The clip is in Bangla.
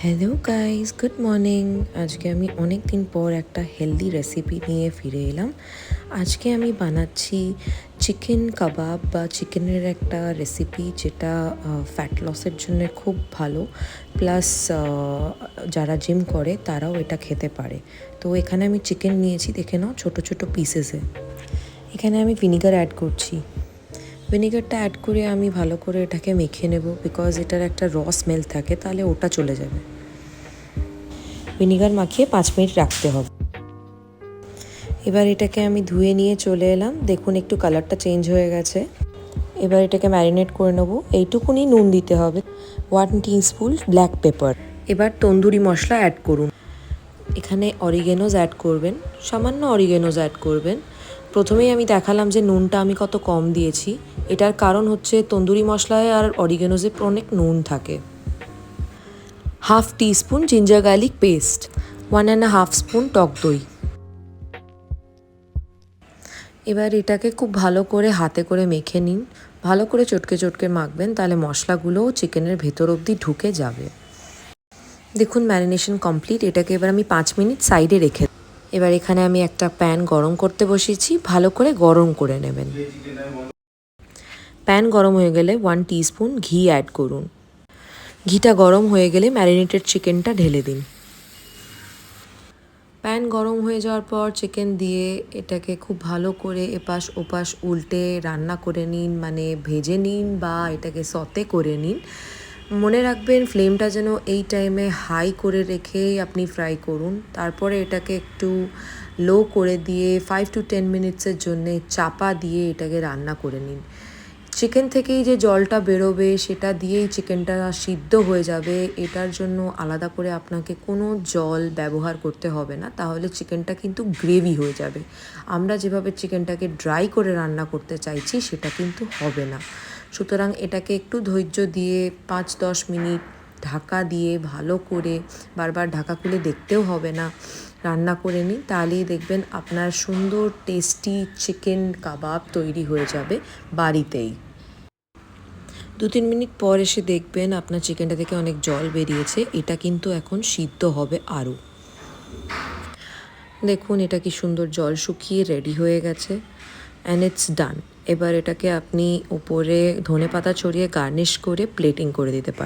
Hello guys, good morning. আজকে আমি অনেক দিন পর একটা হেলদি রেসিপি নিয়ে ফিরে এলাম। আজকে আমি বানাচ্ছি চিকেন কাবাব বা চিকেনের একটা রেসিপি, যেটা ফ্যাট লসের জন্য খুব ভালো। প্লাস যারা জিম করে তারাও এটা খেতে পারে। তো এখানে আমি চিকেন নিয়েছি, দেখে নাও, ছোটো ছোটো পিসেসে। এখানে আমি ভিনিগার অ্যাড করছি। ভিনিগারটা অ্যাড করে আমি ভালো করে এটাকে মেখে নেব, বিকজ এটার একটা র স্মেল থাকে, তাহলে ওটা চলে যাবে। ভিনিগার মাখিয়ে 5 মিনিট রাখতে হবে। এবার এটাকে আমি ধুয়ে নিয়ে চলে এলাম। দেখুন একটু কালারটা চেঞ্জ হয়ে গেছে। এবার এটাকে ম্যারিনেট করে নেব। এইটুকুনি নুন দিতে হবে, 1 টিস্পুন ব্ল্যাক পেপার। এবার তন্দুরি মশলা অ্যাড করুন। এখানে অরিগেনোজ অ্যাড করবেন, সামান্য অরিগেনোজ অ্যাড করবেন। প্রথমেই আমি দেখালাম যে নুনটা আমি কত কম দিয়েছি। এটার কারণ হচ্ছে তন্দুরি মশলায় আর অরিগেনোজে অনেক নুন থাকে। 1/2 teaspoon ginger garlic paste, 1.5 spoon টক দই। এবার এটাকে খুব ভালো করে হাতে করে মেখে নিন। ভালো করে চটকে চটকে মাখবেন, তাহলে মশলাগুলোও চিকেনের ভেতর অবধি ঢুকে যাবে। দেখুন ম্যারিনেশন কমপ্লিট। এটাকে এবার আমি 5 মিনিট সাইডে রেখে, এবার এখানে আমি একটা প্যান গরম করতে বসিয়েছি। ভালো করে গরম করে নেবেন। প্যান গরম হয়ে গেলে 1 টিস্পুন ঘি অ্যাড করুন। ঘিটা গরম হয়ে গেলে ম্যারিনেটেড চিকেনটা ঢেলে দিন। প্যান গরম হয়ে যাওয়ার পর চিকেন দিয়ে এটাকে খুব ভালো করে এপাশ ওপাশ উল্টে রান্না করে নিন, মানে ভেজে নিন বা এটাকে সতে করে নিন। মনে রাখবেন ফ্লেমটা যেন এই টাইমে হাই করে রেখেই আপনি ফ্রাই করুন। তারপরে এটাকে একটু লো করে দিয়ে 5 to 10 মিনিটসের জন্যে চাপা দিয়ে এটাকে রান্না করে নিন। চিকেন থেকেই যে জলটা বেরোবে সেটা দিয়েই চিকেনটা সিদ্ধ হয়ে যাবে। এটার জন্য আলাদা করে আপনাকে কোনো জল ব্যবহার করতে হবে না, তাহলে চিকেনটা কিন্তু গ্রেভি হয়ে যাবে। আমরা যেভাবে চিকেনটাকে ড্রাই করে রান্না করতে চাইছি সেটা কিন্তু হবে না। সুতরাং এটাকে একটু ধৈর্য দিয়ে 5-10 মিনিট ঢাকা দিয়ে ভালো করে, বারবার ঢাকা খুলে দেখতেও হবে না, রান্না করে নিন। তাহলেই দেখবেন আপনার সুন্দর টেস্টি চিকেন কাবাব তৈরি হয়ে যাবে বাড়িতেই। 2-3 মিনিট পর এসে দেখবেন আপনার চিকেনটা থেকে অনেক জল বেরিয়েছে। এটা কিন্তু এখন সিদ্ধ হবে আরও। দেখুন এটা কি সুন্দর জল শুকিয়ে রেডি হয়ে গেছে, অ্যান্ড ইটস ডান। এবার এটাকে আপনি উপরে ধনেপাতা ছড়িয়ে গার্নিশ করে প্লেটিং করে দিতে পারেন।